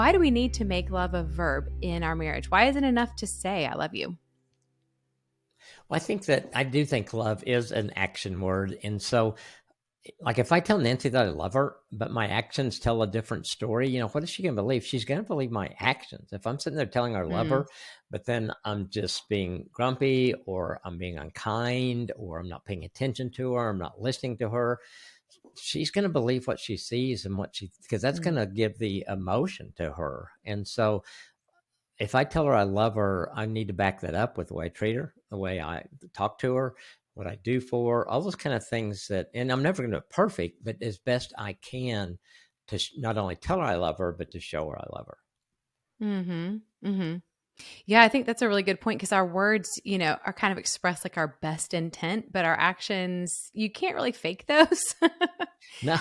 why do we need to make love a verb in our marriage? Why isn't it enough to say, I love you? Well, I do think love is an action word. And so, like, if I tell Nancy that I love her, but my actions tell a different story, what is she going to believe? She's going to believe my actions. If I'm sitting there telling her I love Mm, her, but then I'm just being grumpy, or I'm being unkind, or I'm not paying attention to her, I'm not listening to her, she's going to believe what she sees and because that's mm. going to give the emotion to her. And so, if I tell her I love her, I need to back that up with the way I treat her, the way I talk to her, what I do for her, all those kind of things and I'm never going to be perfect, but as best I can to not only tell her I love her, but to show her I love her. Mm-hmm. Mm-hmm. Yeah, I think that's a really good point because our words, are kind of express like our best intent, but our actions, you can't really fake those. No,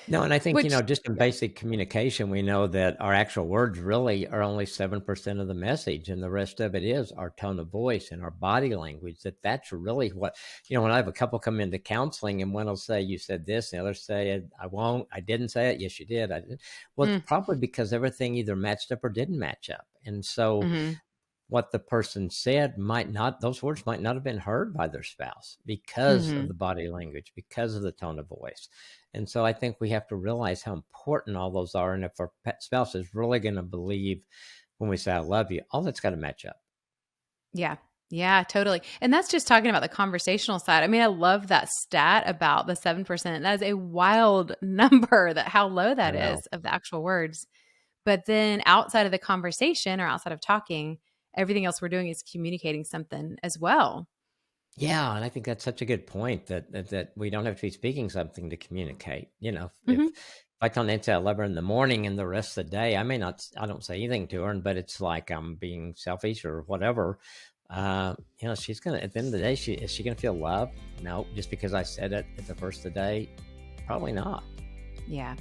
no. And I think, Which, just in yeah. basic communication, we know that our actual words really are only 7% of the message. And the rest of it is our tone of voice and our body language. That's really when I have a couple come into counseling and one will say, you said this, and the other say, I won't, I didn't say it. Yes, you did. I did. Well, it's Mm, probably because everything either matched up or didn't match up. And so mm-hmm. what the person said those words might not have been heard by their spouse because of Mm-hmm. the body language, because of the tone of voice. And so I think we have to realize how important all those are. And if our spouse is really going to believe when we say, I love you, all that's got to match up. Yeah. Yeah, totally. And that's just talking about the conversational side. I mean, I love that stat about the 7%. That is a wild number, that how low I that know. is of the actual words. But then outside of the conversation or outside of talking, everything else we're doing is communicating something as well. Yeah, and I think that's such a good point that we don't have to be speaking something to communicate. If Mhm. I tell Nancy I love her in the morning and the rest of the day, I don't say anything to her, but it's like I'm being selfish or whatever. She's gonna at the end of the day, is she gonna feel love? No, just because I said it at the first of the day, probably not. Yeah.